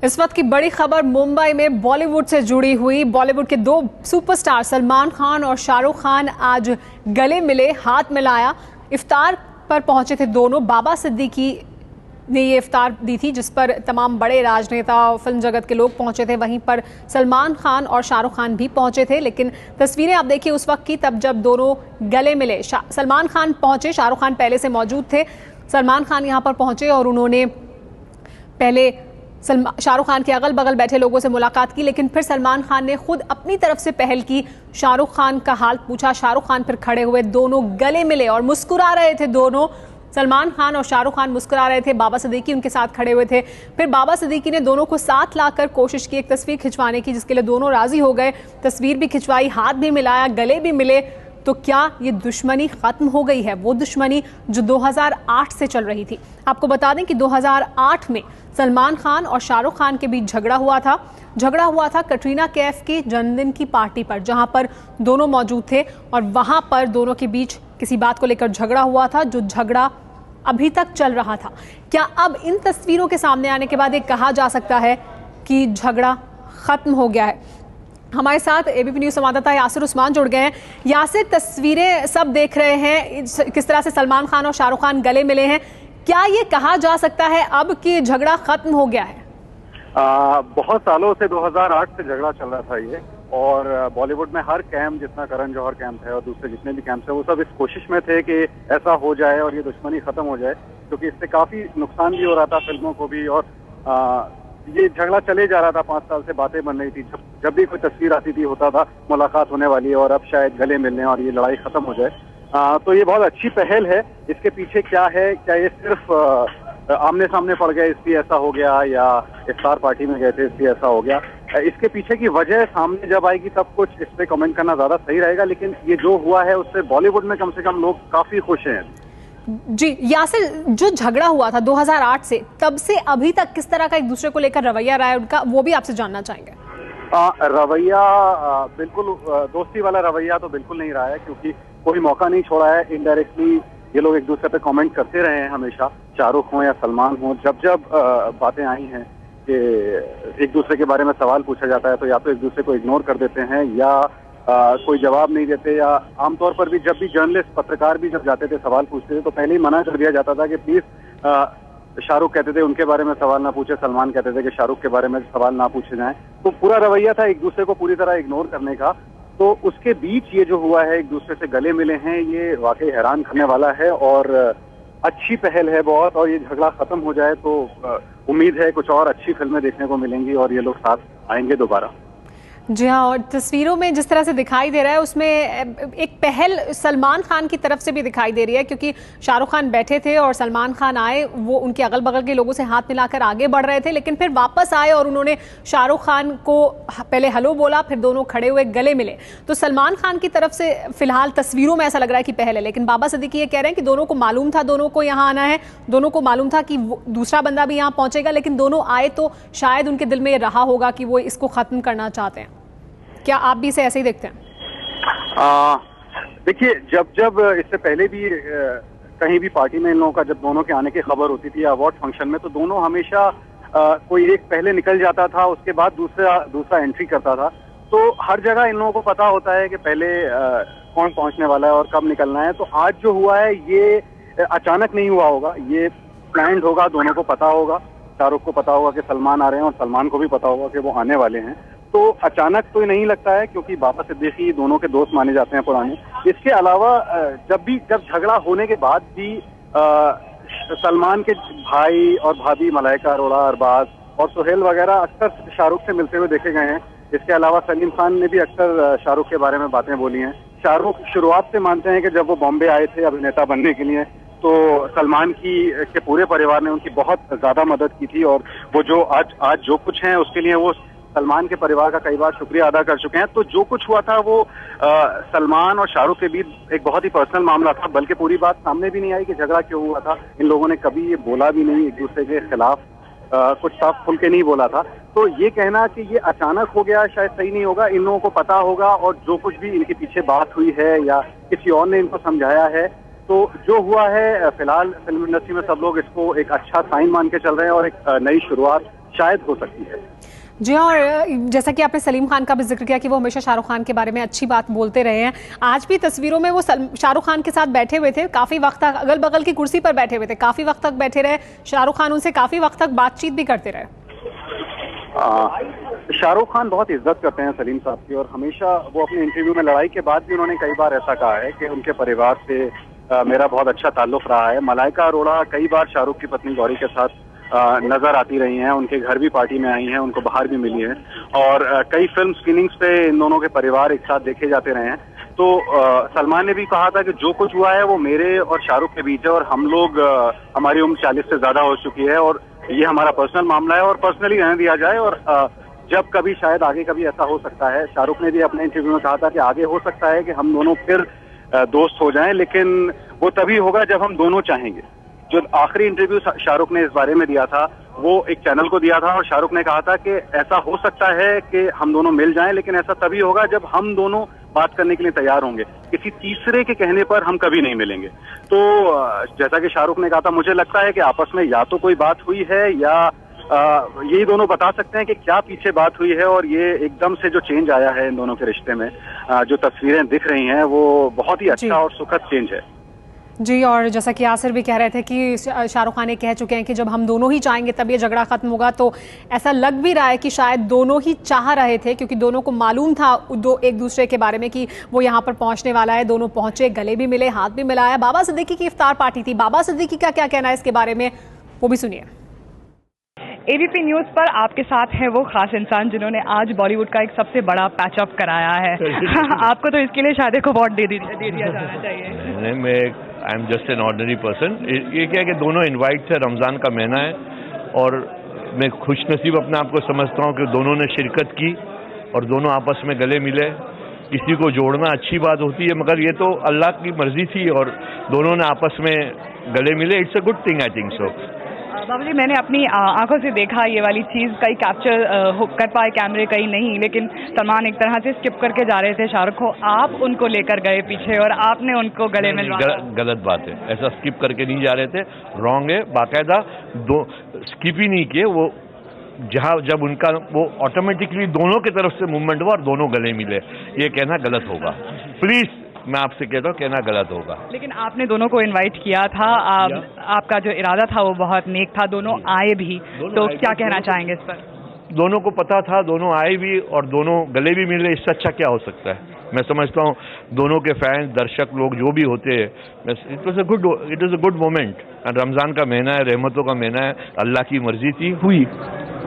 इस वक्त की बड़ी खबर मुंबई में बॉलीवुड से जुड़ी हुई। बॉलीवुड के दो सुपरस्टार सलमान खान और शाहरुख खान आज गले मिले, हाथ मिलाया। इफ्तार पर पहुंचे थे दोनों। बाबा सिद्दीकी ने ये इफ्तार दी थी जिस पर तमाम बड़े राजनेता और फिल्म जगत के लोग पहुंचे थे। वहीं पर सलमान खान और शाहरुख खान भी पहुंचे थे। लेकिन तस्वीरें आप देखिए उस वक्त की, तब जब दोनों गले मिले। सलमान खान पहुंचे, शाहरुख खान पहले से मौजूद थे। सलमान खान यहाँ पर पहुंचे और उन्होंने पहले शाहरुख खान के अगल बगल बैठे लोगों से मुलाकात की, लेकिन फिर सलमान खान ने खुद अपनी तरफ से पहल की। शाहरुख खान का हाल पूछा, शाहरुख खान फिर खड़े हुए, दोनों गले मिले और मुस्कुरा रहे थे। दोनों सलमान खान और शाहरुख खान मुस्कुरा रहे थे। बाबा सिद्दीकी उनके साथ खड़े हुए थे। फिर बाबा सिद्दीकी ने दोनों को साथ लाकर कोशिश की एक तस्वीर खिंचवाने की, जिसके लिए दोनों राजी हो गए। तस्वीर भी खिंचवाई, हाथ भी मिलाया, गले भी मिले। तो क्या ये दुश्मनी खत्म हो गई है? वो दुश्मनी जो 2008 से चल रही थी। आपको बता दें कि 2008 में सलमान खान और शाहरुख खान के बीच झगड़ा हुआ था कटरीना कैफ के जन्मदिन की पार्टी पर, जहां पर दोनों मौजूद थे और वहां पर दोनों के बीच किसी बात को लेकर झगड़ा हुआ था, जो झगड़ा अभी तक चल रहा था। क्या अब इन तस्वीरों के सामने आने के बाद ये कहा जा सकता है कि झगड़ा खत्म हो गया है? हमारे साथ एबीपी न्यूज संवाददाता यासिर उस्मान जुड़ गए हैं। यासिर, तस्वीरें सब देख रहे हैं किस तरह से सलमान खान और शाहरुख खान गले मिले हैं। क्या ये कहा जा सकता है अब कि झगड़ा खत्म हो गया है? बहुत सालों से 2008 से झगड़ा चल रहा था ये, और बॉलीवुड में हर कैंप, जितना करण जौहर कैंप है और दूसरे जितने भी कैंप्स है, वो सब इस कोशिश में थे कि ऐसा हो जाए और ये दुश्मनी खत्म हो जाए, क्योंकि इससे काफी नुकसान भी हो रहा था फिल्मों को भी। और ये झगड़ा चले जा रहा था, 5 साल से बातें बन रही थी। जब भी कोई तस्वीर आती थी होता था मुलाकात होने वाली है और अब शायद गले मिलने और ये लड़ाई खत्म हो जाए। तो ये बहुत अच्छी पहल है। इसके पीछे क्या है? क्या ये सिर्फ आमने सामने पड़ गए इसलिए ऐसा हो गया, या इफ्तार पार्टी में गए थे इसलिए ऐसा हो गया? इसके पीछे की वजह सामने जब आएगी तब कुछ इस पे कमेंट करना ज्यादा सही रहेगा। लेकिन ये जो हुआ है उससे बॉलीवुड में कम से कम लोग काफी खुश हैं। जी यासिर, जो झगड़ा हुआ था 2008 से, तब से अभी तक किस तरह का एक दूसरे को लेकर रवैया रहा है उनका, वो भी आपसे जानना चाहेंगे। रवैया बिल्कुल दोस्ती वाला रवैया तो बिल्कुल नहीं रहा है, क्योंकि कोई मौका नहीं छोड़ा है। इनडायरेक्टली ये लोग एक दूसरे पे कमेंट करते रहे हैं हमेशा, शाहरुख हो या सलमान हो। जब बातें आई हैं कि एक दूसरे के बारे में सवाल पूछा जाता है तो या तो एक दूसरे को इग्नोर कर देते हैं या कोई जवाब नहीं देते, या आमतौर पर भी जब भी जर्नलिस्ट, पत्रकार भी जब जाते थे सवाल पूछते थे तो पहले ही मना कर दिया जाता था कि प्लीज, शाहरुख कहते थे उनके बारे में सवाल ना पूछे, सलमान कहते थे कि शाहरुख के बारे में सवाल ना पूछे जाएं। तो पूरा रवैया था एक दूसरे को पूरी तरह इग्नोर करने का। तो उसके बीच ये जो हुआ है, एक दूसरे से गले मिले हैं, ये वाकई हैरान करने वाला है और अच्छी पहल है बहुत। और ये झगड़ा खत्म हो जाए तो उम्मीद है कुछ और अच्छी फिल्में देखने को मिलेंगी और ये लोग साथ आएंगे दोबारा। जी हाँ, और तस्वीरों में जिस तरह से दिखाई दे रहा है उसमें एक पहल सलमान खान की तरफ से भी दिखाई दे रही है, क्योंकि शाहरुख खान बैठे थे और सलमान खान आए, वो उनके अगल बगल के लोगों से हाथ मिलाकर आगे बढ़ रहे थे, लेकिन फिर वापस आए और उन्होंने शाहरुख खान को पहले हेलो बोला, फिर दोनों खड़े हुए गले मिले। तो सलमान खान की तरफ से फिलहाल तस्वीरों में ऐसा लग रहा है कि पहल है, लेकिन बाबा सिद्दीकी ये कह रहे हैं कि दोनों को मालूम था दोनों को यहाँ आना है, दोनों को मालूम था कि दूसरा बंदा भी यहाँ पहुंचेगा, लेकिन दोनों आए तो शायद उनके दिल में ये रहा होगा कि वो इसको खत्म करना चाहते हैं। क्या आप भी इसे ऐसे ही देखते हैं? देखिए, जब इससे पहले भी कहीं भी पार्टी में इन लोगों का जब दोनों के आने की खबर होती थी या अवार्ड फंक्शन में, तो दोनों हमेशा कोई एक पहले निकल जाता था, उसके बाद दूसरा एंट्री करता था। तो हर जगह इन लोगों को पता होता है कि पहले कौन पहुंचने वाला है और कब निकलना है। तो आज जो हुआ है ये अचानक नहीं हुआ होगा, ये प्लान्ड होगा, दोनों को पता होगा। शाहरुख को पता होगा कि सलमान आ रहे हैं और सलमान को भी पता होगा कि वो आने वाले हैं। तो अचानक तो नहीं लगता है, क्योंकि बाबा सिद्दीकी दोनों के दोस्त माने जाते हैं पुराने। इसके अलावा जब झगड़ा होने के बाद भी सलमान के भाई और भाभी मलाइका अरोड़ा, अरबाज और सुहेल वगैरह अक्सर शाहरुख से मिलते हुए देखे गए हैं। इसके अलावा सलीम खान ने भी अक्सर शाहरुख के बारे में बातें बोली हैं। शाहरुख शुरुआत से मानते हैं कि जब वो बॉम्बे आए थे अभिनेता बनने के लिए, तो सलमान के पूरे परिवार ने उनकी बहुत ज्यादा मदद की थी, और वो जो आज जो कुछ है उसके लिए वो सलमान के परिवार का कई बार शुक्रिया अदा कर चुके हैं। तो जो कुछ हुआ था वो सलमान और शाहरुख के बीच एक बहुत ही पर्सनल मामला था, बल्कि पूरी बात सामने भी नहीं आई कि झगड़ा क्यों हुआ था। इन लोगों ने कभी ये बोला भी नहीं, एक दूसरे के खिलाफ कुछ साफ खुल के नहीं बोला था। तो ये कहना कि ये अचानक हो गया शायद सही नहीं होगा। इन लोगों को पता होगा, और जो कुछ भी इनके पीछे बात हुई है या किसी और ने इनको समझाया है, तो जो हुआ है फिलहाल फिल्म इंडस्ट्री में सब लोग इसको एक अच्छा साइन मान के चल रहे हैं और एक नई शुरुआत शायद हो सकती है। जी हाँ, और जैसा कि आपने सलीम खान का भी जिक्र किया कि वो हमेशा शाहरुख खान के बारे में अच्छी बात बोलते रहे हैं, आज भी तस्वीरों में वो शाहरुख खान के साथ बैठे हुए थे, काफी वक्त तक अगल बगल की कुर्सी पर बैठे हुए थे, काफी वक्त तक बैठे रहे। शाहरुख खान उनसे काफी वक्त तक बातचीत भी करते रहे। शाहरुख खान बहुत इज्जत करते हैं सलीम साहब की, और हमेशा वो अपने इंटरव्यू में लड़ाई के बाद भी उन्होंने कई बार ऐसा कहा है कि उनके परिवार से मेरा बहुत अच्छा ताल्लुक रहा है। मलाइका अरोड़ा कई बार शाहरुख की पत्नी गौरी के साथ नजर आती रही हैं, उनके घर भी पार्टी में आई हैं, उनको बाहर भी मिली हैं, और कई फिल्म स्क्रीनिंग्स पे इन दोनों के परिवार एक साथ देखे जाते रहे हैं। तो सलमान ने भी कहा था कि जो कुछ हुआ है वो मेरे और शाहरुख के बीच है, और हम लोग हमारी उम्र 40 से ज्यादा हो चुकी है और ये हमारा पर्सनल मामला है और पर्सनली रहने दिया जाए, और जब कभी शायद आगे कभी ऐसा हो सकता है। शाहरुख ने भी अपने इंटरव्यू में कहा था कि आगे हो सकता है कि हम दोनों फिर दोस्त हो जाएं, लेकिन वो तभी होगा जब हम दोनों चाहेंगे। जो आखिरी इंटरव्यू शाहरुख ने इस बारे में दिया था वो एक चैनल को दिया था, और शाहरुख ने कहा था कि ऐसा हो सकता है कि हम दोनों मिल जाएं, लेकिन ऐसा तभी होगा जब हम दोनों बात करने के लिए तैयार होंगे। किसी तीसरे के कहने पर हम कभी नहीं मिलेंगे। तो जैसा कि शाहरुख ने कहा था, मुझे लगता है कि आपस में या तो कोई बात हुई है या यही दोनों बता सकते हैं कि क्या पीछे बात हुई है, और ये एकदम से जो चेंज आया है इन दोनों के रिश्ते में, जो तस्वीरें दिख रही हैं वो बहुत ही अच्छा और सुखद चेंज है। जी, और जैसा कि यासिर भी कह रहे थे कि शाहरुख खान ने कह चुके हैं कि जब हम दोनों ही चाहेंगे तब ये झगड़ा खत्म होगा, तो ऐसा लग भी रहा है कि शायद दोनों ही चाह रहे थे, क्योंकि दोनों को मालूम था एक दूसरे के बारे में कि वो यहाँ पर पहुंचने वाला है। दोनों पहुंचे, गले भी मिले, हाथ भी मिलाया। बाबा सिद्दीकी की इफ्तार पार्टी थी, बाबा सिद्दीकी का क्या कहना है इसके बारे में, वो भी सुनिए। एबीपी न्यूज पर आपके साथ है वो खास इंसान जिन्होंने आज बॉलीवुड का एक सबसे बड़ा पैचअप कराया है। आपको तो इसके लिए शायद एक अवार्ड दे दिया जाना चाहिए। I am just an ordinary person. ये क्या है कि दोनों इनवाइट थे, रमजान का महीना है, और मैं खुशनसीब अपने आप को समझता हूँ कि दोनों ने शिरकत की और दोनों आपस में गले मिले। किसी को जोड़ना अच्छी बात होती है, मगर ये तो अल्लाह की मर्जी थी और दोनों ने आपस में गले मिले। It's a good thing, I think so. बाबा जी, मैंने अपनी आंखों से देखा ये वाली चीज़, कहीं कैप्चर कर पाए कैमरे, कहीं नहीं, लेकिन सलमान एक तरह से स्किप करके जा रहे थे शाहरुख को, आप उनको लेकर गए पीछे और आपने उनको गले में गलत बात है, ऐसा स्किप करके नहीं जा रहे थे, रॉन्ग है। बाकायदा दो स्किप ही नहीं किए, वो जहाँ जब उनका वो ऑटोमेटिकली दोनों की तरफ से मूवमेंट हुआ और दोनों गले मिले, ये कहना गलत होगा। प्लीज मैं आपसे कहता हूँ, कहना गलत होगा। लेकिन आपने दोनों को इनवाइट किया था, आपका जो इरादा था वो बहुत नेक था, दोनों आए भी, तो क्या कहना चाहेंगे इस पर? दोनों को पता था, दोनों आए भी और दोनों गले भी मिले, इससे अच्छा क्या हो सकता है। मैं समझता हूँ दोनों के फैंस, दर्शक लोग जो भी होते हैं, it was a good moment. Ramzan का महीना है, रहमतों का महीना है, अल्लाह की मर्जी थी, हुई।